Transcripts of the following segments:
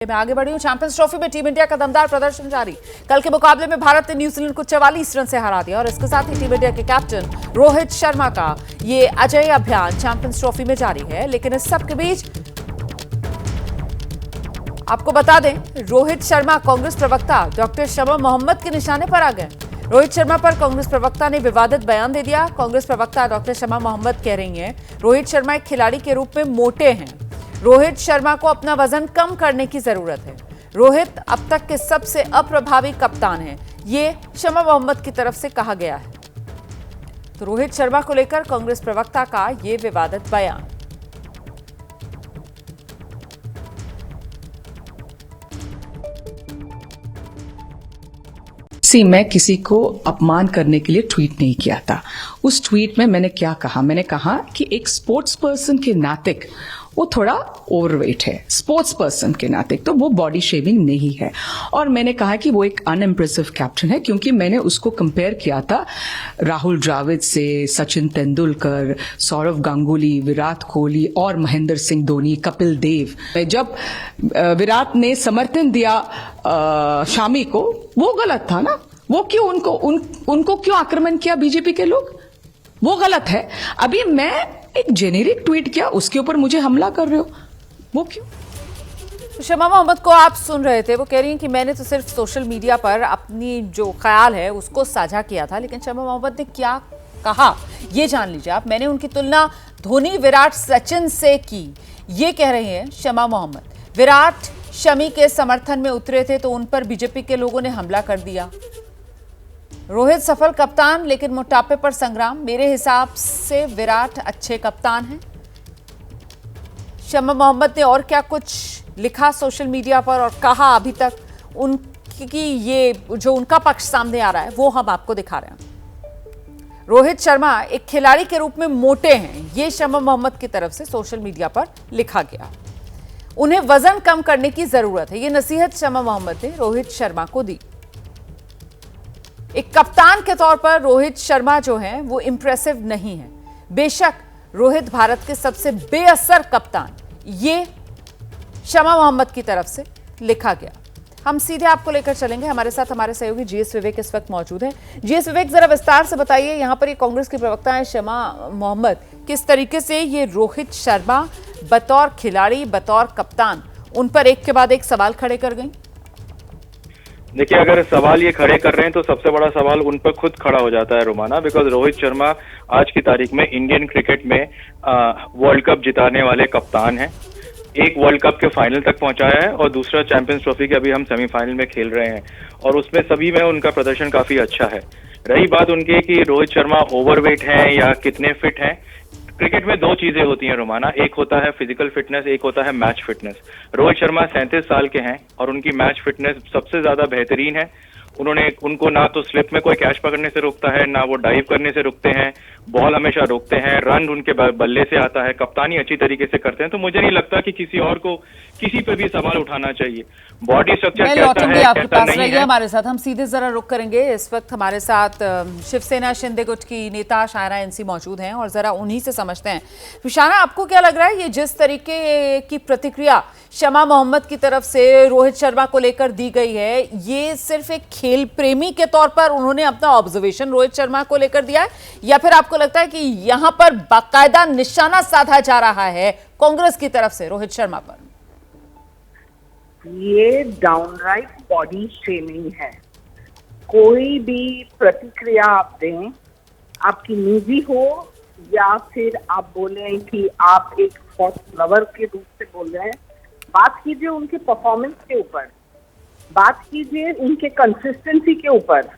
मैं आगे बढ़ी हूं। चैंपियंस ट्रॉफी में टीम इंडिया का दमदार प्रदर्शन जारी। कल के मुकाबले में भारत ने न्यूजीलैंड को 44 रन से हरा दिया और इसके साथ ही टीम इंडिया के कैप्टन रोहित शर्मा का ये अजय अभियान चैंपियंस ट्रॉफी में जारी है। लेकिन इस सब के बीच आपको बता दें, रोहित शर्मा कांग्रेस प्रवक्ता डॉक्टर शमा मोहम्मद के निशाने पर आ गए। रोहित शर्मा पर कांग्रेस प्रवक्ता ने विवादित बयान दे दिया। कांग्रेस प्रवक्ता डॉक्टर शमा मोहम्मद कह रही हैं, रोहित शर्मा एक खिलाड़ी के रूप में मोटे हैं। रोहित शर्मा को अपना वजन कम करने की जरूरत है। रोहित अब तक के सबसे अप्रभावी कप्तान हैं, ये शमा मोहम्मद की तरफ से कहा गया है। तो रोहित शर्मा को लेकर कांग्रेस प्रवक्ता का ये विवादित बयान। मैं किसी को अपमान करने के लिए ट्वीट नहीं किया था। उस ट्वीट में मैंने क्या कहा? मैंने कहा कि एक स्पोर्ट्स पर्सन के नाते वो थोड़ा ओवरवेट है। स्पोर्ट्स पर्सन के नाते तो वो बॉडी शेविंग नहीं है। और मैंने कहा कि वो एक अनइम्प्रेसिव कैप्टन है, क्योंकि मैंने उसको कंपेयर किया था राहुल द्रविड़ से, सचिन तेंदुलकर, सौरव गांगुली, विराट कोहली और महेंद्र सिंह धोनी, कपिल देव। जब विराट ने समर्थन दिया शामी को, वो गलत था ना। वो क्यों उनको क्यों आक्रमण किया बीजेपी के लोग? वो गलत है। अभी मैं एक जेनेरिक ट्वीट किया, उसके ऊपर मुझे हमला कर रहे हो, वो क्यों? शमा मोहम्मद को आप सुन रहे थे, वो कह रही हैं कि मैंने तो सिर्फ सोशल मीडिया पर अपनी जो ख्याल है उसको साझा किया था। लेकिन शमा मोहम्मद ने क्या कहा ये जान लीजिए आप। मैंने उनकी तुलना धोनी, विराट, सचिन से की, ये कह रहे हैं शमा मोहम्मद। विराट शमी के समर्थन में उतरे थे तो उन पर बीजेपी के लोगों ने हमला कर दिया। रोहित सफल कप्तान लेकिन मोटापे पर संग्राम। मेरे हिसाब से विराट अच्छे कप्तान हैं। शमा मोहम्मद ने और क्या कुछ लिखा सोशल मीडिया पर और कहा अभी तक उनकी ये जो उनका पक्ष सामने आ रहा है वो हम आपको दिखा रहे हैं। रोहित शर्मा एक खिलाड़ी के रूप में मोटे हैं, ये शमा मोहम्मद की तरफ से सोशल मीडिया पर लिखा गया। उन्हें वजन कम करने की जरूरत है, ये नसीहत शमा मोहम्मद ने रोहित शर्मा को दी। एक कप्तान के तौर पर रोहित शर्मा जो हैं वो इंप्रेसिव नहीं है। बेशक रोहित भारत के सबसे बेअसर कप्तान, ये शमा मोहम्मद की तरफ से लिखा गया। हम सीधे आपको लेकर चलेंगे। हमारे साथ हमारे सहयोगी जीएस विवेक इस वक्त मौजूद हैं। जीएस विवेक, जरा विस्तार से बताइए, यहाँ पर ये कांग्रेस की प्रवक्ता है शमा मोहम्मद, किस तरीके से ये रोहित शर्मा बतौर खिलाड़ी, बतौर कप्तान, उन पर एक के बाद एक सवाल खड़े कर गई? देखिए, अगर सवाल ये खड़े कर रहे हैं तो सबसे बड़ा सवाल उन पर खुद खड़ा हो जाता है रोमाना, बिकॉज रोहित शर्मा आज की तारीख में इंडियन क्रिकेट में वर्ल्ड कप जिताने वाले कप्तान हैं। एक वर्ल्ड कप के फाइनल तक पहुंचाया है और दूसरा चैंपियंस ट्रॉफी के अभी हम सेमीफाइनल में खेल रहे हैं और उसमें सभी में उनका प्रदर्शन काफी अच्छा है। रही बात उनकी कि रोहित शर्मा ओवरवेट हैं या कितने फिट हैं, क्रिकेट में दो चीजें होती हैं रोमाना, एक होता है फिजिकल फिटनेस, एक होता है मैच फिटनेस। रोहित शर्मा 37 साल के हैं और उनकी मैच फिटनेस सबसे ज्यादा बेहतरीन है। उनको ना तो स्लिप में कोई कैच पकड़ने से रोकता है, ना वो डाइव करने से रुकते हैं, बॉल हमेशा रोकते हैं, रन उनके बल्ले से आता है, कप्तानी अच्छी तरीके से करते हैं। तो मुझे नहीं लगता कि किसी और को किसी पे भी सवाल उठाना चाहिए। बॉडी स्ट्रक्चर कैसा है, आपके कैसा पास नहीं है। हमारे साथ हम सीधे जरा रुक करेंगे। इस वक्त हमारे साथ शिवसेना शिंदे गुट की नेता शायरा एनसी मौजूद हैं और जरा उन्हीं से समझते हैं। शायरा, आपको क्या लग रहा है, ये जिस तरीके की प्रतिक्रिया शमा मोहम्मद की तरफ से रोहित शर्मा को लेकर दी गई है, ये सिर्फ एक खेल प्रेमी के तौर पर उन्होंने अपना ऑब्जर्वेशन रोहित शर्मा को लेकर दिया है, या फिर आपको लगता है कि यहां पर बाकायदा निशाना साधा जा रहा है कांग्रेस की तरफ से रोहित शर्मा पर? ये डाउनराइट बॉडी शेमिंग है। कोई भी प्रतिक्रिया आप दें, आपकी निजी हो या फिर आप बोले कि आप एक स्पोर्ट्स लवर के रूप से बोल रहे हैं, बात कीजिए उनके परफॉर्मेंस के ऊपर, बात कीजिए उनके कंसिस्टेंसी के ऊपर।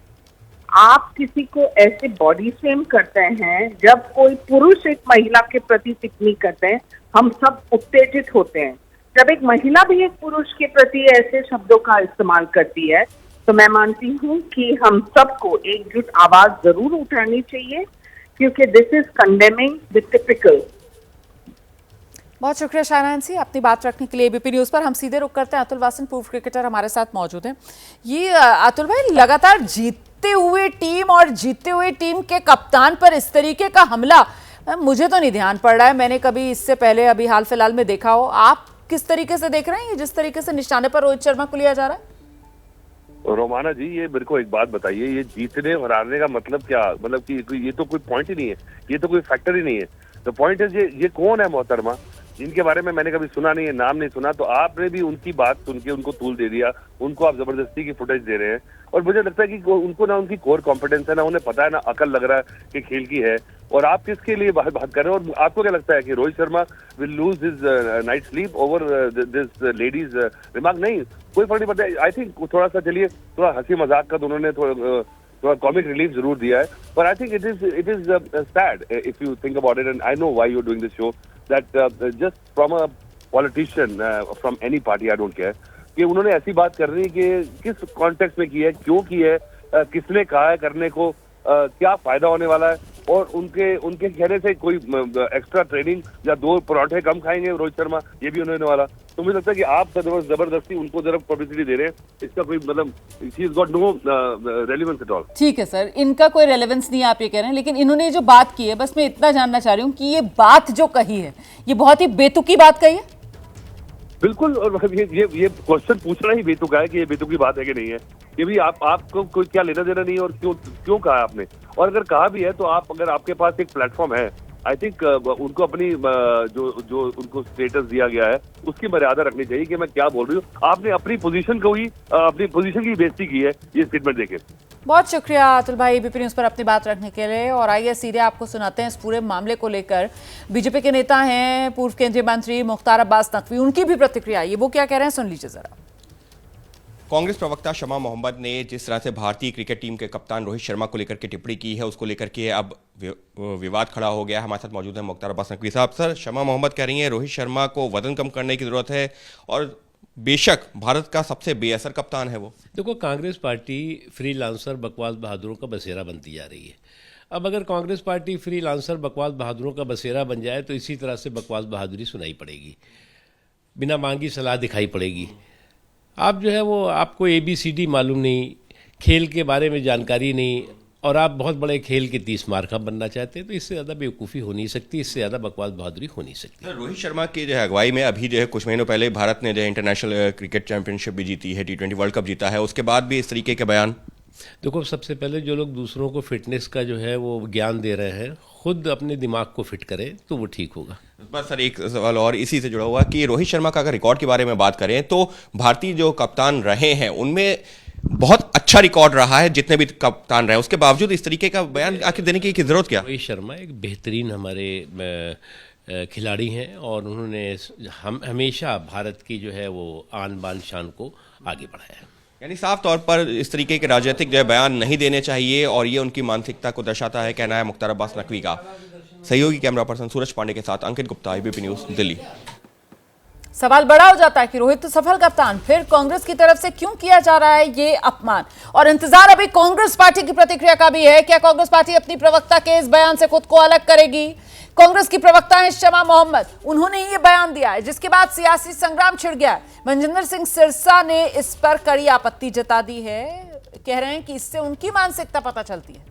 आप किसी को ऐसे बॉडी शेम करते हैं, जब कोई पुरुष एक महिला के प्रति टिप्पणी करते हैं, हम सब उत्तेजित होते हैं। जब एक महिला भी एक पुरुष के प्रति ऐसे शब्दों का इस्तेमाल करती है, तो मैं मानती हूँ कि हम सबको एकजुट आवाज जरूर उठानी चाहिए, क्योंकि this is condemning the typical. बहुत शुक्रिया शायरा एनसी अपनी बात रखने के लिए एबीपी न्यूज पर। हम सीधे रुक करते हैं। अतुल वासन, पूर्व क्रिकेटर, हमारे साथ मौजूद हैं। ये अतुल भाई, लगातार जीतते हुए टीम और जीतते हुए टीम के कप्तान पर इस तरीके का हमला मुझे तो नहीं ध्यान पड़ रहा है, मैंने कभी इससे पहले अभी हाल फिलहाल में देखा हो। आप किस तरीके से देख रहे हैं जिस तरीके से निशाने पर रोहित शर्मा को लिया जा रहा है? रोमाना जी, ये मेरे को एक बात बताइए, ये जीतने और हारने का मतलब क्या? मतलब कि ये तो कोई पॉइंट ही नहीं है, ये तो कोई फैक्टर ही नहीं है। तो पॉइंट है ये कौन है मोहतरमा जिनके बारे में मैंने कभी सुना नहीं है, नाम नहीं सुना, तो आपने भी उनकी बात सुन के उनको तूल दे दिया, उनको आप जबरदस्ती की फुटेज दे रहे हैं। और मुझे लगता है कि उनको ना उनकी कोर कॉम्पिटेंस है, ना उन्हें पता है, ना अकल लग रहा है कि खेल की है। और आप किसके लिए बात कर रहे हैं? और आपको क्या लगता है कि Rohit Sharma will lose his night sleep over this ladies remark? नहीं, कोई फर्क नहीं पड़ता। आई थिंक थोड़ा सा चलिए, थोड़ा हंसी मजाक का दोनों थोड़ा कॉमिक रिलीफ जरूर दिया है, पर I think it is sad if you think about it, and I know why you are doing this show, that just from a politician from any party, I don't care, कि उन्होंने ऐसी बात कर रही है कि किस कॉन्टेक्स्ट में की है, क्यों की है, किसने कहा है करने को, क्या फायदा होने वाला है, और उनके कहने से कोई एक्स्ट्रा ट्रेनिंग या 2 पराठे कम खाएंगे रोहित शर्मा, ये भी होने वाला। तो मुझे लगता है कि आप जबरदस्ती उनको जरा पब्लिसिटी दे रहे हैं, इसका कोई मतलब she is got no relevance at all. ठीक है सर, इनका कोई रेलेवेंस नहीं आप ये कह रहे हैं, लेकिन इन्होंने जो बात की है, बस मैं इतना जानना चाह रही हूँ कि ये बात जो कही है, ये बहुत ही बेतुकी बात कही है। बिल्कुल, और ये क्वेश्चन पूछना ही बेतुका है कि ये बेतुकी बात है कि नहीं है। ये भी आपको कोई क्या लेना देना नहीं है, और क्यों कहा आपने, और अगर कहा भी है तो अगर आपके पास एक प्लेटफॉर्म है, आई थिंक उनको अपनी जो उनको स्टेटस दिया गया है उसकी मर्यादा रखनी चाहिए कि मैं क्या बोल रही हूँ। आपने अपनी पोजीशन को ही अपनी पोजीशन की बेइज्जती की है ये स्टेटमेंट देके। बहुत शुक्रिया अतुल भाई एबीपी न्यूज पर अपनी बात रखने के लिए। और आइए सीधे आपको सुनाते हैं इस पूरे मामले को लेकर बीजेपी के नेता हैं पूर्व केंद्रीय मंत्री मुख्तार अब्बास नकवी, उनकी भी प्रतिक्रिया, ये वो क्या कह रहे हैं सुन लीजिए जरा। कांग्रेस प्रवक्ता शमा मोहम्मद ने जिस तरह से भारतीय क्रिकेट टीम के कप्तान रोहित शर्मा को लेकर के टिप्पणी की है, उसको लेकर के अब विवाद खड़ा हो गया। हमारे साथ मौजूद है मुख्तार अब्बास नकवी साहब। सर, शमा मोहम्मद कह रही हैं रोहित शर्मा को वजन कम करने की जरूरत है, और बेशक भारत का सबसे बेअसर कप्तान है वो। देखो, कांग्रेस पार्टी फ्रीलांसर बकवास बहादुरों का बसेरा बनती जा रही है। अब अगर कांग्रेस पार्टी फ्रीलांसर बकवास बहादुरों का बसेरा बन जाए तो इसी तरह से बकवास बहादुरी सुनाई पड़ेगी, बिना मांगी सलाह दिखाई पड़ेगी। आप जो है वो, आपको ABCD मालूम नहीं, खेल के बारे में जानकारी नहीं, और आप बहुत बड़े खेल के 30 मार्का बनना चाहते हैं, तो इससे ज़्यादा बेवकूफ़ी हो नहीं सकती, इससे ज़्यादा बकवास बहादुरी हो नहीं सकती। रोहित शर्मा की जो है अगुवाई में अभी जो है कुछ महीनों पहले भारत ने जो है इंटरनेशनल क्रिकेट चैंपियनशिप भी जीती है, T20 वर्ल्ड कप जीता है, उसके बाद भी इस तरीके के बयान। देखो, सबसे पहले जो लोग दूसरों को फिटनेस का जो है वो ज्ञान दे रहे हैं, खुद अपने दिमाग को फिट करें तो वो ठीक होगा। बस सर, एक सवाल और इसी से जुड़ा हुआ कि रोहित शर्मा का अगर रिकॉर्ड के बारे में बात करें तो भारतीय जो कप्तान रहे हैं उनमें बहुत अच्छा रिकॉर्ड रहा है, जितने भी कप्तान रहे, उसके बावजूद इस तरीके का बयान आखिर देने की जरूरत क्या? रोहित शर्मा एक बेहतरीन हमारे खिलाड़ी हैं, और उन्होंने हमेशा भारत की जो है वो आन बान शान को आगे बढ़ाया है। यानी साफ तौर पर इस तरीके के राजनीतिक जो है बयान नहीं देने चाहिए, और ये उनकी मानसिकता को दर्शाता है, कहना है मुख्तार अब्बास नकवी का। सहयोगी कैमरा पर्सन सूरज पांडे के साथ अंकित गुप्ता, एबीपी न्यूज, दिल्ली। सवाल बड़ा हो जाता है कि रोहित तो सफल कप्तान, फिर कांग्रेस की तरफ से क्यों किया जा रहा है ये अपमान? और इंतजार अभी कांग्रेस पार्टी की प्रतिक्रिया का भी है। क्या कांग्रेस पार्टी अपनी प्रवक्ता के इस बयान से खुद को अलग करेगी? कांग्रेस की प्रवक्ता है शमा मोहम्मद, उन्होंने ये बयान दिया है जिसके बाद सियासी संग्राम छिड़ गया। मनजिंदर सिंह सिरसा ने इस पर कड़ी आपत्ति जता दी है, कह रहे हैं कि इससे उनकी मानसिकता पता चलती है।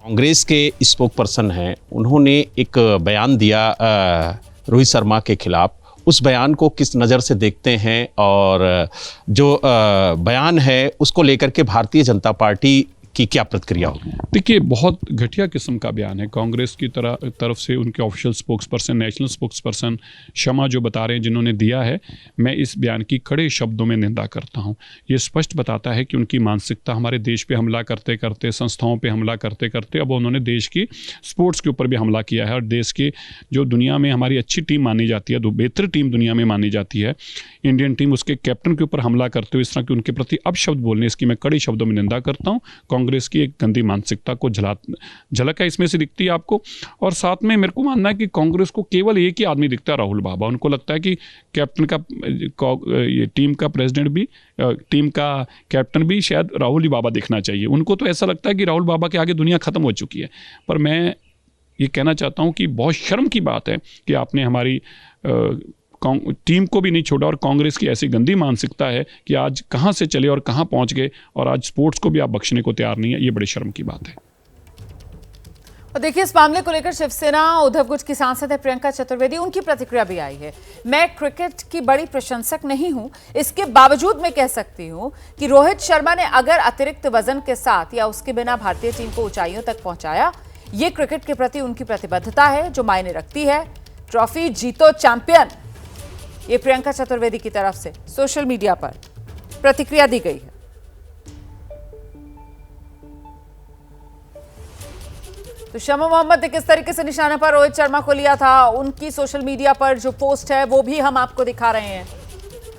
कांग्रेस के स्पोक पर्सन हैं, उन्होंने एक बयान दिया रोहित शर्मा के खिलाफ। उस बयान को किस नज़र से देखते हैं, और जो बयान है उसको लेकर के भारतीय जनता पार्टी की क्या प्रतिक्रिया होगी? देखिए, बहुत घटिया किस्म का बयान है कांग्रेस की तरफ से। उनके official spokesperson, national spokesperson Shama जो बता रहे हैं, जिन्होंने दिया है, मैं इस बयान की कड़े शब्दों में निंदा करता हूं। ये स्पष्ट बताता है कि उनकी मानसिकता हमारे देश पे हमला करते करते, संस्थाओं पे हमला करते करते, अब उन्होंने देश की स्पोर्ट्स के ऊपर भी हमला किया है। और देश की जो दुनिया में हमारी अच्छी टीम मानी जाती है, जो बेहतर टीम दुनिया में मानी जाती है, इंडियन टीम, उसके कैप्टन के ऊपर हमला करते हुए इस तरह की उनके प्रति अपशब्द बोलने, इसकी मैं कड़े शब्दों में निंदा करता हूँ। कांग्रेस की एक गंदी मानसिकता को झलक है इसमें से दिखती है आपको। और साथ में मेरे को मानना है कि कांग्रेस को केवल एक ही आदमी दिखता है, राहुल बाबा। उनको लगता है कि कैप्टन का, ये टीम का प्रेसिडेंट भी, टीम का कैप्टन भी शायद राहुल ही बाबा दिखना चाहिए। उनको तो ऐसा लगता है कि राहुल बाबा के आगे दुनिया खत्म हो चुकी है। पर मैं ये कहना चाहता हूँ कि बहुत शर्म की बात है कि आपने हमारी टीम को भी नहीं छोड़ा, और कांग्रेस की ऐसी गंदी मानसिकता है कि आज कहां से चले और कहां पहुंच गए, और आज स्पोर्ट्स को भी आप बख्शने को तैयार नहीं है। ये बड़ी शर्म की बात है। और देखिए, इस मामले को लेकर शिवसेना उद्धव गुट की सांसद है प्रियंका चतुर्वेदी, उनकी प्रतिक्रिया भी आई है। मैं क्रिकेट की बड़ी प्रशंसक नहीं हूं, इसके बावजूद मैं कह सकती हूं कि रोहित शर्मा ने अगर अतिरिक्त वजन के साथ या उसके बिना भारतीय टीम को ऊंचाइयों तक पहुंचाया, ये क्रिकेट के प्रति उनकी प्रतिबद्धता है जो मायने रखती है। ट्रॉफी जीतो चैंपियन, ये प्रियंका चतुर्वेदी की तरफ से सोशल मीडिया पर प्रतिक्रिया दी गई है। तो शमा मोहम्मद ने किस तरीके से निशाने पर रोहित शर्मा को लिया था, उनकी सोशल मीडिया पर जो पोस्ट है वो भी हम आपको दिखा रहे हैं।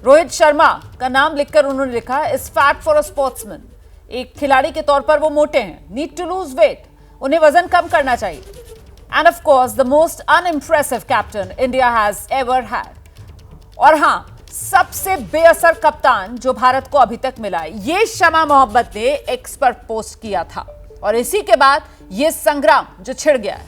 रोहित शर्मा का नाम लिखकर उन्होंने लिखा, is fat for a sportsman. एक खिलाड़ी के तौर पर वो मोटे हैं, नीड टू लूज वेट, उन्हें वजन कम करना चाहिए। End of course the most unimpressive captain India has ever had. और हां, सबसे बेअसर कप्तान जो भारत को अभी तक मिला है, ये शमा मोहम्मद ने एक्स पर पोस्ट किया था। और इसी के बाद ये संग्राम जो छिड़ गया है।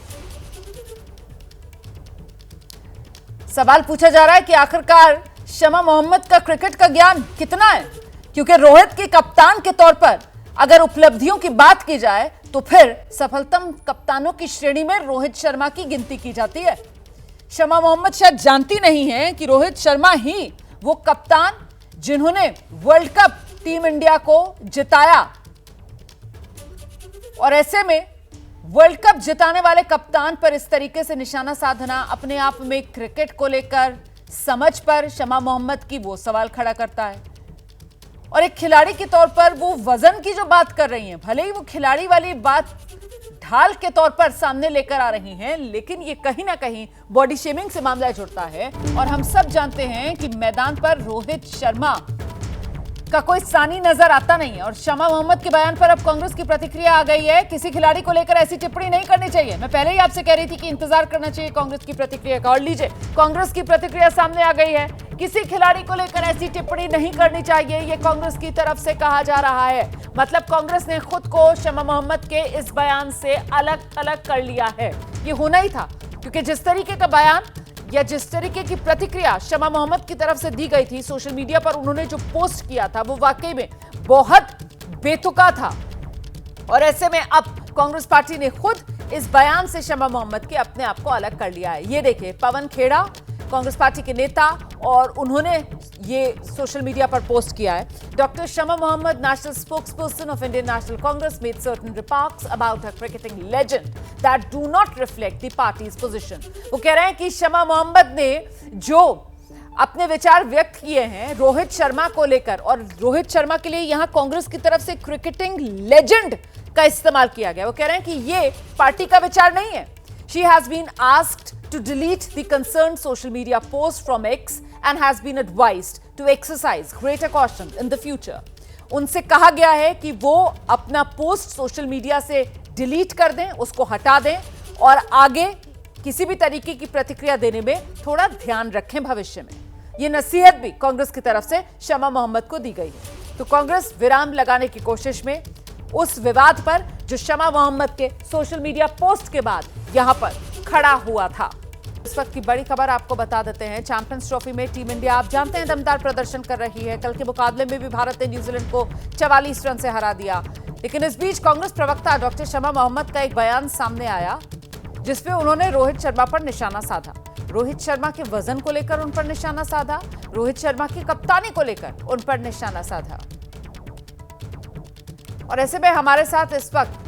सवाल पूछा जा रहा है कि आखिरकार शमा मोहम्मद का क्रिकेट का ज्ञान कितना है, क्योंकि रोहित के कप्तान के तौर पर अगर उपलब्धियों की बात की जाए तो फिर सफलतम कप्तानों की श्रेणी में रोहित शर्मा की गिनती की जाती है। शमा मोहम्मद शायद जानती नहीं है कि रोहित शर्मा ही वो कप्तान जिन्होंने वर्ल्ड कप टीम इंडिया को जिताया। और ऐसे में वर्ल्ड कप जिताने वाले कप्तान पर इस तरीके से निशाना साधना अपने आप में क्रिकेट को लेकर समझ पर शमा मोहम्मद की वो सवाल खड़ा करता है। और एक खिलाड़ी के तौर पर वो वजन की जो बात कर रही हैं, भले ही वो खिलाड़ी वाली बात ढाल के तौर पर सामने लेकर आ रही हैं, लेकिन ये कहीं ना कहीं बॉडी शेमिंग से मामला जुड़ता है। और हम सब जानते हैं कि मैदान पर रोहित शर्मा का कोई सानी नजर आता नहीं है। और शमा मोहम्मद के बयान पर अब कांग्रेस की प्रतिक्रिया आ गई है। किसी खिलाड़ी को लेकर ऐसी टिप्पणी नहीं करनी चाहिए। मैं पहले ही आपसे कह रही थी कि इंतजार करना चाहिए कांग्रेस की प्रतिक्रिया का, और लीजिए कांग्रेस की प्रतिक्रिया सामने आ गई है। किसी खिलाड़ी को लेकर ऐसी टिप्पणी नहीं करनी चाहिए, ये कांग्रेस की तरफ से कहा जा रहा है। मतलब कांग्रेस ने खुद को शमा मोहम्मद के इस बयान से अलग अलग कर लिया है। ये होना ही था, क्योंकि जिस तरीके का बयान या जिस तरीके की प्रतिक्रिया शमा मोहम्मद की तरफ से दी गई थी सोशल मीडिया पर, उन्होंने जो पोस्ट किया था वो वाकई में बहुत बेतुका था। और ऐसे में अब कांग्रेस पार्टी ने खुद इस बयान से शमा मोहम्मद के अपने आप को अलग कर लिया है। ये देखिए, पवन खेड़ा कांग्रेस पार्टी के नेता, और उन्होंने ये सोशल मीडिया पर पोस्ट किया है। Doctor Shama Mohammed, national spokesperson of Indian National Congress, made certain remarks about a cricketing legend that do not reflect the party's position. वो कह रहे हैं कि शमा मोहम्मद ने जो अपने विचार व्यक्त किए हैं रोहित शर्मा को लेकर, और रोहित शर्मा के लिए यहां कांग्रेस की तरफ से क्रिकेटिंग लेजेंड का इस्तेमाल किया गया। वो कह रहे हैं कि ये पार्टी का विचार नहीं है। She has been asked to delete the concerned social media post from X and has been advised to exercise greater caution in the future. उनसे कहा गया है कि वो अपना पोस्ट सोशल मीडिया से डिलीट कर दें, उसको हटा दें, और आगे किसी भी तरीके की प्रतिक्रिया देने में थोड़ा ध्यान रखें भविष्य में। ये नसीहत भी कांग्रेस की तरफ से शमा मोहम्मद को दी गई है। तो कांग्रेस विराम लगाने की कोशिश में उस विवाद पर जो शमा मोहम्मद के सोशल मीडिया पोस्ट के बाद यहां पर खड़ा हुआ था। इस वक्त की बड़ी खबर आपको बता देते हैं। चैंपियंस ट्रॉफी में टीम इंडिया आप जानते हैं दमदार प्रदर्शन कर रही है। कल के मुकाबले में भी भारत ने न्यूजीलैंड को 44 रन से हरा दिया। लेकिन इस बीच कांग्रेस प्रवक्ता डॉक्टर शमा मोहम्मद का एक बयान सामने आया, जिसमें उन्होंने रोहित शर्मा पर निशाना साधा। रोहित शर्मा के वजन को लेकर उन पर निशाना साधा, रोहित शर्मा की कप्तानी को लेकर उन पर निशाना साधा। और ऐसे में हमारे साथ इस वक्त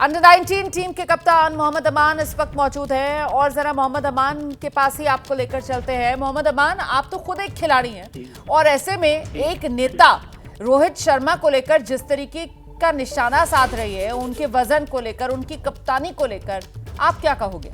अंडर 19 टीम के कप्तान मोहम्मद अमान इस वक्त मौजूद हैं, और जरा मोहम्मद अमान के पास ही आपको लेकर चलते हैं। मोहम्मद अमान, आप तो खुद एक खिलाड़ी हैं, और ऐसे में एक नेता रोहित शर्मा को लेकर जिस तरीके का निशाना साध रही है, उनके वजन को लेकर, उनकी कप्तानी को लेकर, आप क्या कहोगे?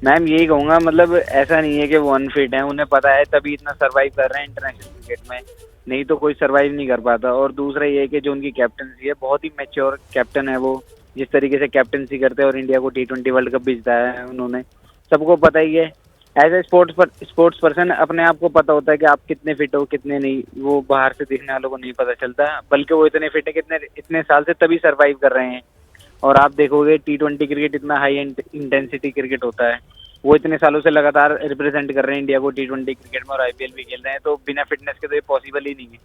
मैम यही कहूंगा, मतलब ऐसा नहीं है कि वो अनफिट हैं, उन्हें पता है तभी इतना सरवाइव कर रहे हैं इंटरनेशनल क्रिकेट में, नहीं तो कोई सरवाइव नहीं कर पाता। और दूसरा ये है कि जो उनकी कैप्टनसी है, बहुत ही मैच्योर कैप्टन है वो, जिस तरीके से कैप्टनसी करते हैं और इंडिया को T20 वर्ल्ड कप भी जिताया है उन्होंने, सबको पता ही है। एज ए स्पोर्ट्स पर्सन अपने आप को पता होता है कि आप कितने फिट हो कितने नहीं, वो बाहर से देखने वालों को नहीं पता चलता, बल्कि वो इतने फिट है कितने इतने साल से तभी सर्वाइव कर रहे हैं। और आप देखोगे T20 क्रिकेट इतना हाई इंटेंसिटी क्रिकेट होता है, वो इतने सालों से लगातार रिप्रेजेंट कर रहे हैं इंडिया को T20 क्रिकेट में, और IPL भी खेल रहे हैं, तो बिना फिटनेस के तो ये पॉसिबल ही नहीं है।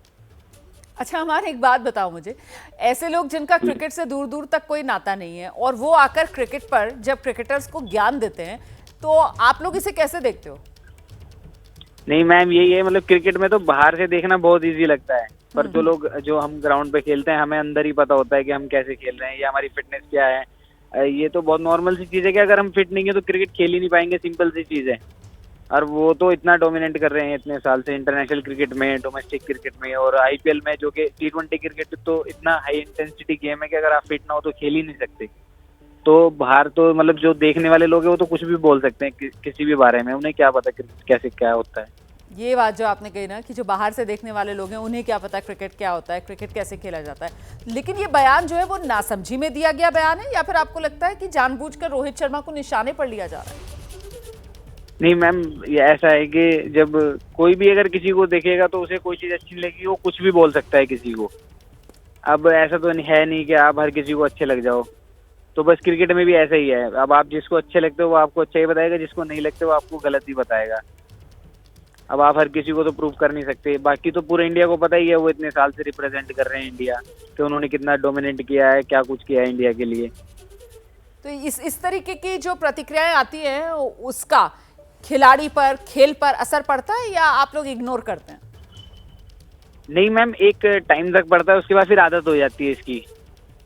अच्छा हमारे एक बात बताओ मुझे, ऐसे लोग जिनका क्रिकेट से दूर दूर तक कोई नाता नहीं है और वो आकर क्रिकेट पर जब क्रिकेटर्स को ज्ञान देते हैं, तो आप लोग इसे कैसे देखते हो? नहीं मैम, यही है, मतलब क्रिकेट में तो बाहर से देखना बहुत इजी लगता है, पर जो लोग जो हम ग्राउंड पे खेलते हैं हमें अंदर ही पता होता है कि हम कैसे खेल रहे हैं या हमारी फिटनेस क्या है। ये तो बहुत नॉर्मल सी चीज़ है कि अगर हम फिट नहीं है तो क्रिकेट खेल ही नहीं पाएंगे, सिंपल सी चीज़ है। और वो तो इतना डोमिनेट कर रहे हैं इतने साल से इंटरनेशनल क्रिकेट में, डोमेस्टिक क्रिकेट में और आईपीएल में, जो कि T20 क्रिकेट तो इतना हाई इंटेंसिटी गेम है कि अगर आप फिट ना हो तो खेल ही नहीं सकते। तो बाहर तो मतलब जो देखने वाले लोग हैं वो तो कुछ भी बोल सकते हैं किसी भी बारे में, उन्हें क्या पता क्रिकेट कैसे क्या होता है। ये बात जो आपने कही ना कि जो बाहर से देखने वाले लोग हैं उन्हें क्या पता क्रिकेट क्या होता है, क्रिकेट कैसे खेला जाता है, लेकिन ये बयान जो है वो नासमझी में दिया गया बयान है या फिर आपको लगता है कि जानबूझकर रोहित शर्मा को निशाने पर लिया जा रहा है? नहीं मैम, ये ऐसा है कि जब कोई भी अगर किसी को देखेगा तो उसे कोई चीज़ अच्छी नहीं लगेगी, वो कुछ भी बोल सकता है किसी को। अब ऐसा तो है नहीं कि आप हर किसी को अच्छे लग जाओ, तो बस क्रिकेट में भी ऐसा ही है। अब आप जिसको अच्छे लगते हो वो आपको अच्छा ही बताएगा, जिसको नहीं लगते वो आपको गलत ही बताएगा। अब आप हर किसी को तो प्रूव कर नहीं सकते। बाकी तो पूरे इंडिया को पता ही है, वो इतने साल से रिप्रेजेंट कर रहे हैं इंडिया, कि उन्होंने कितना डोमिनेट किया है, क्या कुछ किया है इंडिया के लिए। तो इस तरीके की जो प्रतिक्रियाएं आती हैं उसका खिलाड़ी पर, खेल पर असर पड़ता है या आप लोग इग्नोर करते हैं? नहीं मैम, एक टाइम तक पड़ता है, उसके बाद फिर आदत हो जाती है इसकी।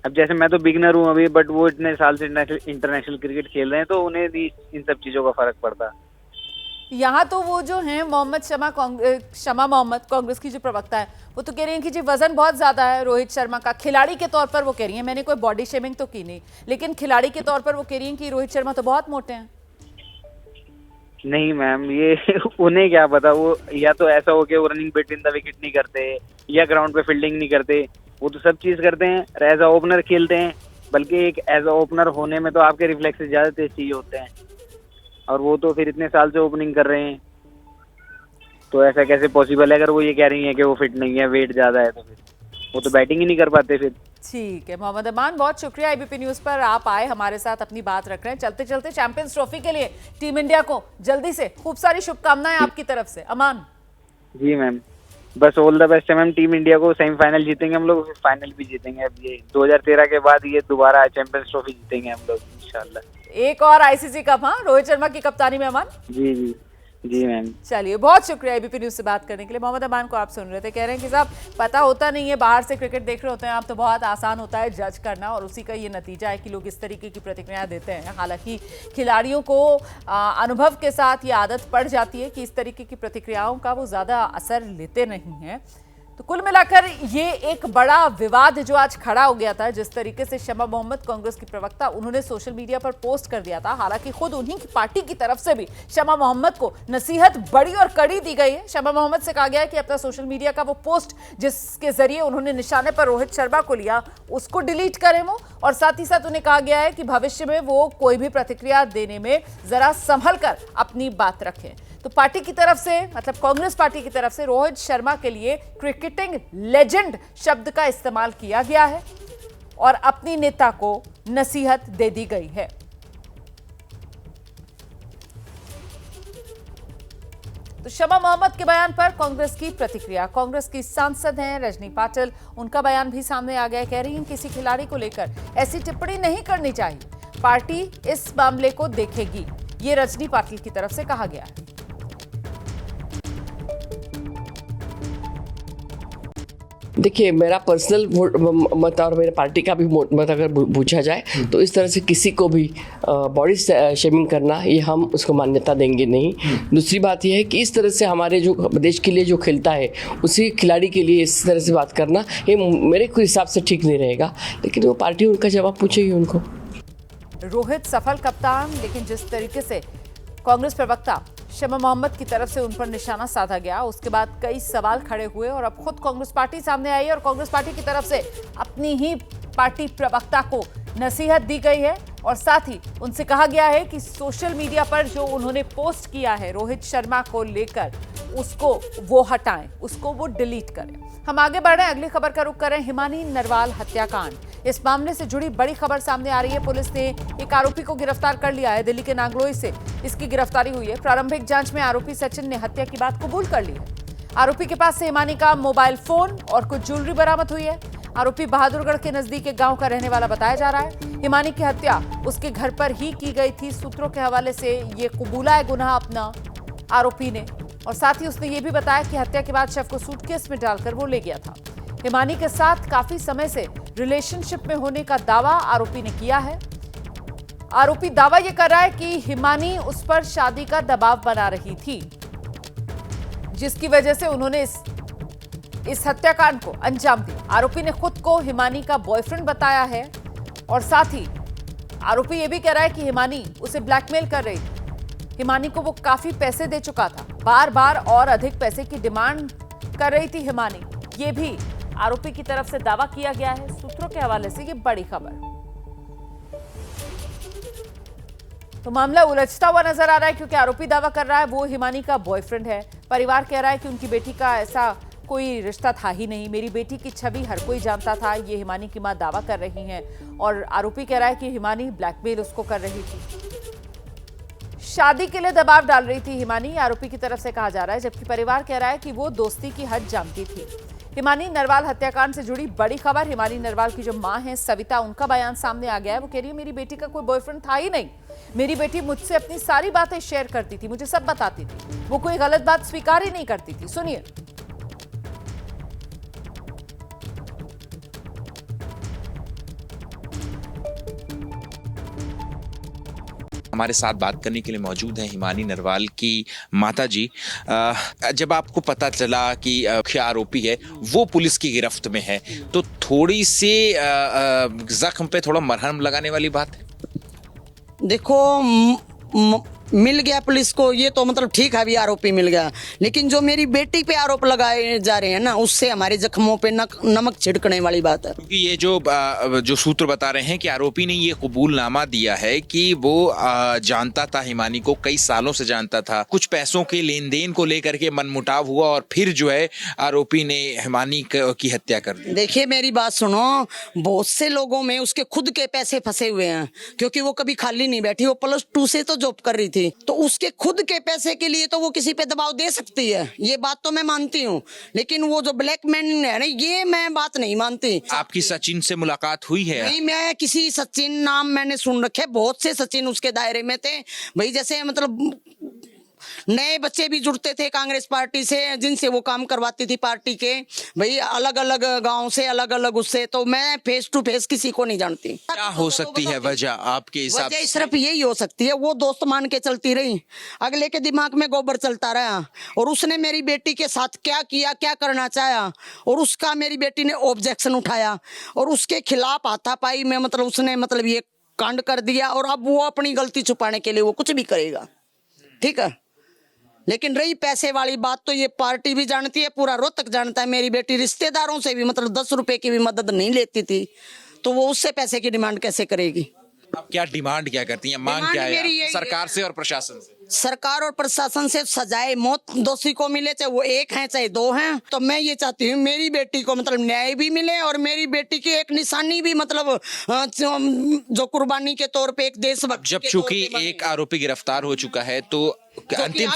अब जैसे मैं तो बिगनर हूँ अभी, बट वो इतने साल से इंटरनेशनल क्रिकेट खेल रहे हैं तो उन्हें भी इन सब चीज़ों का फर्क पड़ता है। यहाँ तो वो जो हैं मोहम्मद शमा मोहम्मद, कांग्रेस की जो प्रवक्ता है, वो तो कह रही हैं कि जी वजन बहुत ज्यादा है रोहित शर्मा का। खिलाड़ी के तौर पर वो कह रही हैं, मैंने कोई बॉडी शेमिंग तो की नहीं, लेकिन खिलाड़ी के तौर पर वो कह रही हैं कि रोहित शर्मा तो बहुत मोटे हैं। नहीं मैम, ये उन्हें क्या पता, वो या तो ऐसा हो कि वो रनिंग बिटवीन द विकेट नहीं करते या ग्राउंड पे फील्डिंग नहीं करते, वो तो सब चीज़ करते हैं। एज अ ओपनर खेलते हैं, बल्कि एक एज अ ओपनर होने में तो आपके रिफ्लेक्सेस ज़्यादा तेज चाहिए होते हैं, और वो तो फिर इतने साल से ओपनिंग कर रहे हैं, तो ऐसा कैसे पॉसिबल है? अगर वो ये कह रही है कि वो फिट नहीं है, वेट ज़्यादा है, तो फिर वो तो बैटिंग ही नहीं कर पाते फिर। ठीक है मोहम्मद अमान, बहुत शुक्रिया एबीपी न्यूज पर आप आए, हमारे साथ अपनी बात रख रहे हैं। चलते चलते चैंपियंस ट्रॉफी के लिए टीम इंडिया को जल्दी से खूब सारी शुभकामनाएं आपकी तरफ से। अमान जी मैम, बस ऑल द बेस्ट है मैम टीम इंडिया को। सेमीफाइनल जीतेंगे हम लोग, फाइनल भी जीतेंगे। अब ये 2013 के बाद ये दोबारा चैंपियंस ट्रॉफी जीतेंगे हम लोग इंशाल्लाह। एक और आईसीसी कप, हाँ, रोहित शर्मा की कप्तानी में। अमान जी जी जी मैम, चलिए, बहुत शुक्रिया एबीपी न्यूज से बात करने के लिए। मोहम्मद अमान को आप सुन रहे थे, कह रहे हैं कि साहब पता होता नहीं है, बाहर से क्रिकेट देख रहे होते हैं आप तो बहुत आसान होता है जज करना, और उसी का ये नतीजा है कि लोग इस तरीके की प्रतिक्रिया देते हैं। हालांकि खिलाड़ियों को अनुभव के साथ ये आदत पड़ जाती है कि इस तरीके की प्रतिक्रियाओं का वो ज़्यादा असर लेते नहीं हैं। तो कुल मिलाकर ये एक बड़ा विवाद जो आज खड़ा हो गया था, जिस तरीके से शमा मोहम्मद, कांग्रेस की प्रवक्ता, उन्होंने सोशल मीडिया पर पोस्ट कर दिया था। हालांकि खुद उन्हीं की पार्टी की तरफ से भी शमा मोहम्मद को नसीहत बड़ी और कड़ी दी गई है। शमा मोहम्मद से कहा गया है कि अपना सोशल मीडिया का वो पोस्ट जिसके जरिए उन्होंने निशाने पर रोहित शर्मा को लिया, उसको डिलीट करें वो, और साथ ही साथ उन्हें कहा गया है कि भविष्य में वो कोई भी प्रतिक्रिया देने में जरा संभल कर अपनी बात रखें। तो पार्टी की तरफ से, मतलब कांग्रेस पार्टी की तरफ से, रोहित शर्मा के लिए क्रिकेटिंग लेजेंड शब्द का इस्तेमाल किया गया है और अपनी नेता को नसीहत दे दी गई है। तो शमा मोहम्मद के बयान पर कांग्रेस की प्रतिक्रिया। कांग्रेस की सांसद हैं रजनी पाटिल, उनका बयान भी सामने आ गया। कह रही हैं किसी खिलाड़ी को लेकर ऐसी टिप्पणी नहीं करनी चाहिए, पार्टी इस मामले को देखेगी, ये रजनी पाटिल की तरफ से कहा गया है। देखिए, मेरा पर्सनल मत और मेरे पार्टी का भी मत अगर पूछा जाए तो इस तरह से किसी को भी बॉडी शेमिंग करना, ये हम उसको मान्यता देंगे नहीं। दूसरी बात यह है कि इस तरह से हमारे जो देश के लिए जो खेलता है उसी खिलाड़ी के लिए इस तरह से बात करना, ये मेरे हिसाब से ठीक नहीं रहेगा, लेकिन वो पार्टी उनका जवाब पूछेगी उनको। रोहित सफल कप्तान, लेकिन जिस तरीके से कांग्रेस प्रवक्ता शमा मोहम्मद की तरफ से उन पर निशाना साधा गया, उसके बाद कई सवाल खड़े हुए और अब खुद कांग्रेस पार्टी सामने आई और कांग्रेस पार्टी की तरफ से अपनी ही पार्टी प्रवक्ता को नसीहत दी गई है और साथ ही उनसे कहा गया है कि सोशल मीडिया पर जो उन्होंने पोस्ट किया है रोहित शर्मा को लेकर, उसको वो हटाएं, उसको वो डिलीट करें। हम आगे बढ़ रहे हैं, अगली खबर का रुख करें। हिमानी नरवाल हत्याकांड, इस मामले से जुड़ी बड़ी खबर सामने आ रही है। पुलिस ने एक आरोपी को गिरफ्तार कर लिया है। दिल्ली के नांगलोई से इसकी गिरफ्तारी हुई है। प्रारंभिक जांच में आरोपी सचिन ने हत्या की बात कबूल कर ली है। आरोपी के पास से हिमानी का मोबाइल फोन और कुछ ज्वेलरी बरामद हुई है। आरोपी बहादुरगढ़ के नजदीक के गांव का रहने वाला बताया जा रहा है। हिमानी की हत्या उसके घर पर ही की गई थी। सूत्रों के हवाले से ये कबूला है गुनाह अपना आरोपी ने, और साथ ही उसने ये भी बताया कि हत्या के बाद शव को सूटकेस में डालकर वो ले गया था। हिमानी के साथ काफी समय से रिलेशनशिप में होने का दावा आरोपी ने किया है। आरोपी दावा यह कर रहा है कि हिमानी उस पर शादी का दबाव बना रही थी, जिसकी वजह से उन्होंने इस हत्याकांड को अंजाम दिया। आरोपी ने खुद को हिमानी का बॉयफ्रेंड बताया है और साथ ही आरोपी यह भी कह रहा है कि हिमानी उसे ब्लैकमेल कर रही थी। हिमानी को वो काफी पैसे दे चुका था, बार बार और अधिक पैसे की डिमांड कर रही थी हिमानी। ये भी आरोपी की तरफ से दावा किया गया है। सूत्रों के हवाले से ये बड़ी खबर। तो मामला उलझता हुआ नजर आ रहा है क्योंकि आरोपी दावा कर रहा है वो हिमानी का बॉयफ्रेंड है। परिवार कह रहा है कि उनकी बेटी का ऐसा कोई रिश्ता था ही नहीं, मेरी बेटी की छवि हर कोई जानता था, ये हिमानी की मां दावा कर रही हैं। और आरोपी कह रहा है कि हिमानी ब्लैकमेल उसको कर रही थी, शादी के लिए दबाव डाल रही थी हिमानी, आरोपी की तरफ से कहा जा रहा है। जबकि परिवार कह रहा है कि वो दोस्ती की हद जानती थी। हिमानी नरवाल हत्याकांड से जुड़ी बड़ी खबर। हिमानी नरवाल की जो मां है सविता, उनका बयान सामने आ गया है। वो कह रही है मेरी बेटी का कोई बॉयफ्रेंड था ही नहीं, मेरी बेटी मुझसे अपनी सारी बातें शेयर करती थी, मुझे सब बताती थी, वो कोई गलत बात स्वीकार ही नहीं करती थी। सुनिए। हमारे साथ बात करने के लिए मौजूद हैं हिमानी नरवाल की माताजी। जब आपको पता चला कि मुख्य आरोपी है वो पुलिस की गिरफ्त में है, तो थोड़ी सी जख्म पे थोड़ा मरहम लगाने वाली बात है। देखो मिल गया पुलिस को, ये तो मतलब ठीक है, अभी आरोपी मिल गया, लेकिन जो मेरी बेटी पे आरोप लगाए जा रहे हैं ना, उससे हमारे जख्मों पे नमक छिड़कने वाली बात है। क्योंकि ये जो सूत्र बता रहे हैं कि आरोपी ने ये कबूलनामा दिया है कि वो जानता था हिमानी को, कई सालों से जानता था, कुछ पैसों के लेन देन को लेकर के मनमुटाव हुआ और फिर जो है आरोपी ने हिमानी की हत्या कर दी। देखिए मेरी बात सुनो, बहुत से लोगों में उसके खुद के पैसे फंसे हुए हैं, क्योंकि वो कभी खाली नहीं बैठी, वो +2 से तो जॉब कर रही थी, तो उसके खुद के पैसे के लिए तो वो किसी पे दबाव दे सकती है, ये बात तो मैं मानती हूँ, लेकिन वो जो ब्लैकमेल है ना, ये मैं बात नहीं मानती। आपकी सचिन से मुलाकात हुई है? नहीं, मैं किसी सचिन नाम मैंने सुन रखे, बहुत से सचिन उसके दायरे में थे भाई, जैसे मतलब नए बच्चे भी जुड़ते थे कांग्रेस पार्टी से, जिनसे वो काम करवाती थी पार्टी के, भाई अलग अलग गांव से, अलग अलग उससे, तो मैं फेस टू फेस किसी को नहीं जानती। क्या हो सकती है वजह आपके हिसाब से? सिर्फ यही हो सकती है, वो दोस्त मान के चलती रही, अगले के दिमाग में गोबर चलता रहा, और उसने मेरी बेटी के साथ क्या किया, क्या करना चाहा, और उसका मेरी बेटी ने ऑब्जेक्शन उठाया और उसके खिलाफ हाथापाई में मतलब उसने मतलब ये कांड कर दिया, और अब वो अपनी गलती छुपाने के लिए वो कुछ भी करेगा, ठीक है। लेकिन रही पैसे वाली बात, तो ये पार्टी भी जानती है, पूरा रोहतक जानता है, मेरी बेटी रिश्तेदारों से भी मतलब 10 रुपए की भी मदद नहीं लेती थी, तो वो उससे पैसे की डिमांड कैसे करेगी? आप क्या डिमांड क्या करती हैं, मांग क्या है सरकार से और प्रशासन से? सरकार और प्रशासन से सजाए मौत दोषी को मिले, चाहे वो 1 है चाहे 2 हैं, तो मैं ये चाहती हूँ मेरी बेटी को मतलब न्याय भी मिले, और मेरी बेटी की एक निशानी भी मतलब जो कुर्बानी के तौर पे एक देशभक्त। जब चूंकि एक आरोपी गिरफ्तार हो चुका है, तो अंतिम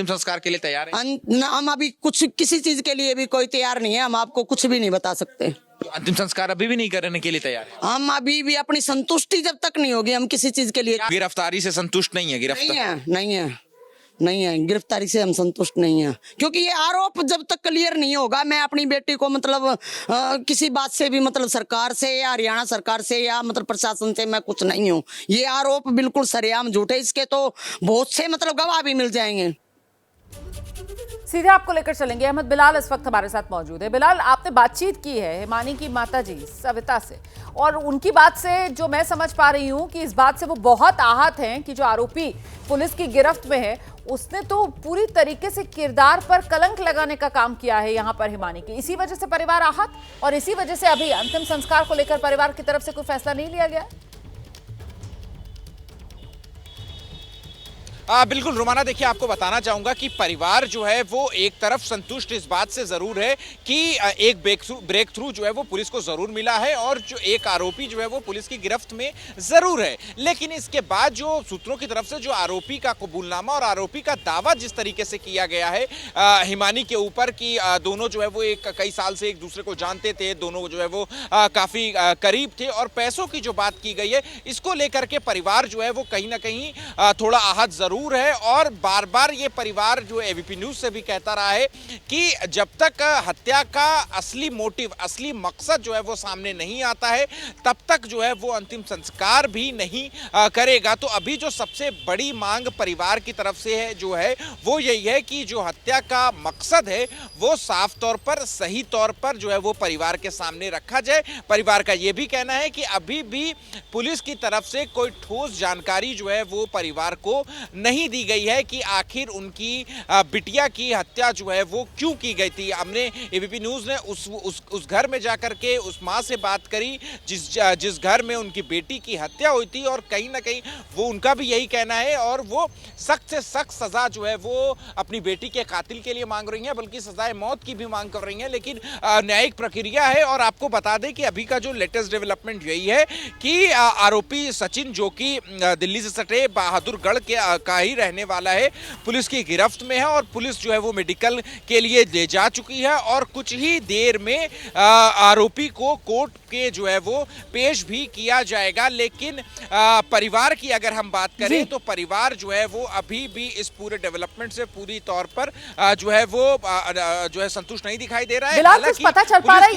संस्कार के लिए तैयार है? हम अभी कुछ किसी चीज के लिए भी कोई तैयार नहीं है, हम आपको कुछ भी नहीं बता सकते। तो अंतिम संस्कार अभी भी नहीं करने के लिए तैयार है? हम अभी भी अपनी संतुष्टि जब तक नहीं होगी, हम किसी चीज के लिए। गिरफ्तारी से संतुष्ट नहीं है? नहीं है, गिरफ्तारी से हम संतुष्ट नहीं है, क्योंकि ये आरोप जब तक क्लियर नहीं होगा, मैं अपनी बेटी को मतलब किसी बात से भी मतलब सरकार से या हरियाणा सरकार से या मतलब प्रशासन से मैं कुछ नहीं हूँ। ये आरोप बिल्कुल सरेआम झूठे, इसके तो बहुत से मतलब गवाह भी मिल जाएंगे। सीधे आपको लेकर चलेंगे, अहमद बिलाल इस वक्त हमारे साथ मौजूद है। बिलाल, आपने बातचीत की है हिमानी की माताजी सविता से, और उनकी बात से जो मैं समझ पा रही हूँ कि इस बात से वो बहुत आहत हैं कि जो आरोपी पुलिस की गिरफ्त में है, उसने तो पूरी तरीके से किरदार पर कलंक लगाने का काम किया है यहाँ पर हिमानी की। इसी वजह से परिवार आहत, और इसी वजह से अभी अंतिम संस्कार को लेकर परिवार की तरफ से कोई फैसला नहीं लिया गया। बिल्कुल रोमाना, देखिए आपको बताना चाहूंगा कि परिवार जो है वो एक तरफ संतुष्ट इस बात से जरूर है कि एक ब्रेक थ्रू जो है वो पुलिस को जरूर मिला है और जो एक आरोपी जो है वो पुलिस की गिरफ्त में जरूर है। लेकिन इसके बाद जो सूत्रों की तरफ से जो आरोपी का कबूलनामा और आरोपी का दावा जिस तरीके से किया गया है हिमानी के ऊपर कि दोनों जो है वो कई साल से एक दूसरे को जानते थे, दोनों जो है वो काफी करीब थे और पैसों की जो बात की गई है, इसको लेकर के परिवार जो है वो कहीं ना कहीं थोड़ा आहत जरूर है। और बार बार ये परिवार जो एबीपी न्यूज से भी कहता रहा है कि जब तक हत्या का असली मोटिव, असली मकसद जो है वो सामने नहीं आता है, तब तक जो है वो अंतिम संस्कार भी नहीं करेगा। तो अभी जो सबसे बड़ी मांग परिवार की तरफ से है जो है वो यही है कि जो हत्या का मकसद है वो साफ तौर पर, सही तौर पर जो है वो परिवार के सामने रखा जाए। परिवार का ये भी कहना है कि अभी भी पुलिस की तरफ से कोई ठोस जानकारी जो है वो परिवार को नहीं दी गई है कि आखिर उनकी बिटिया की हत्या जो है वो क्यों की गई थी। हमने एबीपी न्यूज ने उस घर में जाकर के उस मां से बात करी जिस घर में उनकी बेटी की हत्या हुई थी और कहीं ना कहीं वो उनका भी यही कहना है और वो सख्त से सख्त सजा जो है वो अपनी बेटी के कातिल के लिए मांग रही हैं, बल्कि सजाए मौत की भी मांग कर रही हैं। लेकिन न्यायिक प्रक्रिया है और आपको बता दें कि अभी का जो लेटेस्ट डेवलपमेंट यही है कि आरोपी सचिन जो कि दिल्ली से सटे बहादुरगढ़ का ही रहने वाला है, पुलिस की गिरफ्त में है और पुलिस जो है वो मेडिकल के लिए ले जा चुकी है और कुछ ही देर में आरोपी को कोर्ट के जो है वो पेश भी किया जाएगा। लेकिन परिवार की अगर हम बात करें तो परिवार जो है वो अभी भी इस पूरे डेवलपमेंट से पूरी तौर पर जो है वो जो है संतुष्ट नहीं दिखाई दे रहा है। बिलाल, कुछ पता चल पा रहा है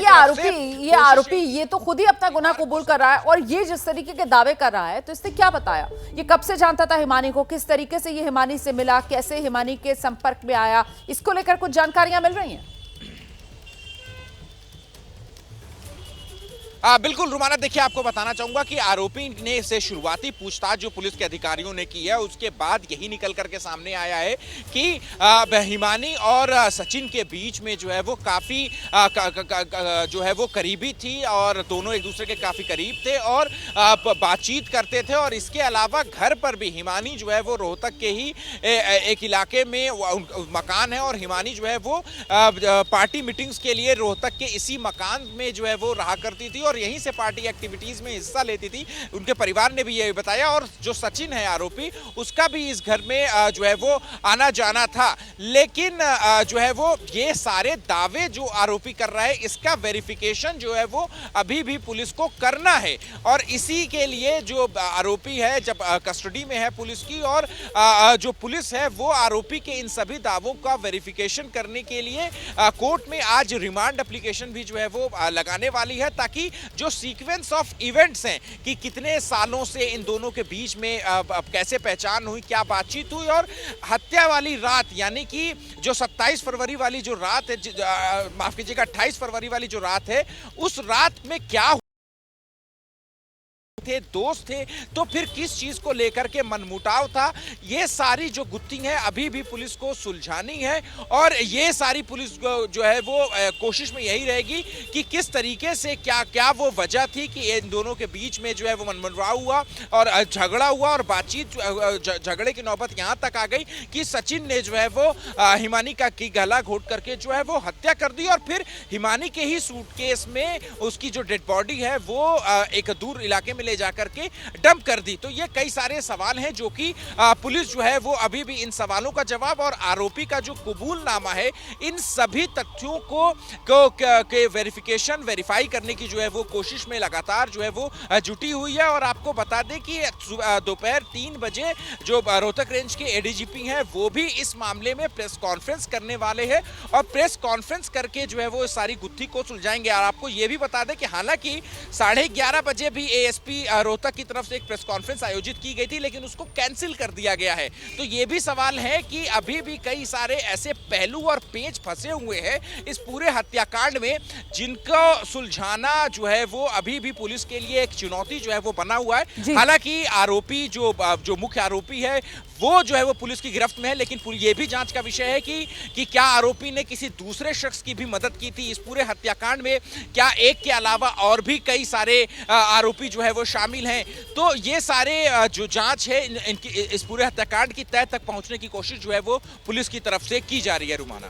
ये आरोपी ये तो खुद ही अपना गुनाह कबूल कर रहा है और ये जिस तरीके के दावे कर रहा है, तो इसने क्या बताया? ये कब से जानता था हिमानी को, किस तरीके से ये हिमानी से मिला, कैसे हिमानी के संपर्क में आया, इसको लेकर कुछ जानकारियां मिल रही हैं? बिल्कुल रुमाना, देखिए आपको बताना चाहूंगा कि आरोपी ने से शुरुआती पूछताछ जो पुलिस के अधिकारियों ने की है उसके बाद यही निकल करके सामने आया है कि हिमानी और सचिन के बीच में जो है वो काफी जो है वो करीबी थी और दोनों एक दूसरे के काफी करीब थे और बातचीत करते थे। और इसके अलावा घर पर भी हिमानी जो है वो रोहतक के ही एक इलाके में मकान है और हिमानी जो है वो पार्टी मीटिंग्स के लिए रोहतक के इसी मकान में जो है वो रहा करती थी और यहीं से पार्टी एक्टिविटीज में हिस्सा लेती थी। उनके परिवार ने भी ये बताया और जो सचिन है आरोपी, उसका भी इस घर में जो है वो आना जाना था। लेकिन जो है वो ये सारे दावे जो आरोपी कर रहा है इसका वेरिफिकेशन जो है वो अभी भी पुलिस को करना है और इसी के लिए जो आरोपी है जब कस्टडी में है पुलिस की और जो पुलिस है वो आरोपी के इन सभी दावों का वेरिफिकेशन करने के लिए कोर्ट में आज रिमांड एप्लीकेशन भी जो है वो लगाने वाली है, ताकि जो सीक्वेंस ऑफ इवेंट्स हैं कि कितने सालों से इन दोनों के बीच में कैसे पहचान हुई, क्या बातचीत हुई और हत्या वाली रात यानी कि जो 27 फरवरी वाली जो रात है, माफ कीजिएगा 28 फरवरी वाली जो रात है, उस रात में क्या थे, दोस्त थे, तो फिर किस चीज को लेकर के मनमुटाव था, ये सारी जो गुत्थी है अभी भी पुलिस को सुलझानी है और ये सारी पुलिस जो है वो कोशिश में यही रहेगी कि किस तरीके से क्या वो वजह थी कि इन दोनों के बीच में जो है वो मनमुटाव हुआ और झगड़ा हुआ और बातचीत झगड़े की नौबत यहाँ तक आ गई कि सचिन ने जो है वो हिमानी का की गला घोट करके जो है वो हत्या कर दी और फिर हिमानी के ही सूटकेस में उसकी जो डेड बॉडी है वो एक दूर इलाके में ले जाकर के डंप कर दी। तो ये कई सारे सवाल हैं जो कि पुलिस जो है वो अभी भी इन सवालों का जवाब और आरोपी का जो कबूलनामा है इन सभी तथ्यों को वेरिफिकेशन वेरीफाई करने की जो है वो कोशिश में लगातार जो है वो जुटी हुई है। और आपको बता दें कि दोपहर 3 बजे जो रोहतक रेंज के एडीजीपी हैं वो भी इस मामले में प्रेस कॉन्फ्रेंस करने वाले हैं और प्रेस कॉन्फ्रेंस करके जो है वो सारी गुत्थी को सुलझाएंगे। और आपको ये भी बता दें कि हालांकि 11:30 बजे भी एएसपी रोहतक की तरफ से एक प्रेस कॉन्फ्रेंस आयोजित की गई थी लेकिन उसको कैंसिल कर दिया गया है। तो ये भी सवाल है कि अभी भी कई सारे ऐसे पहलू और पेच फंसे हुए हैं इस पूरे हत्याकांड में जिनको सुलझाना जो है वो अभी भी पुलिस के लिए एक चुनौती जो है वो बना हुआ है। हालांकि आरोपी जो मुख्य आरोपी है वो जो है वो पुलिस की गिरफ्त में है, लेकिन ये भी जांच का विषय है कि क्या आरोपी ने किसी दूसरे शख्स की भी मदद की थी इस पूरे हत्याकांड में, क्या एक के अलावा और भी कई सारे आरोपी जो है वो शामिल हैं। तो ये सारे जो जांच है इनकी इस पूरे हत्याकांड की तह तक पहुंचने की कोशिश जो है वो पुलिस की तरफ से की जा रही है। रुमाना।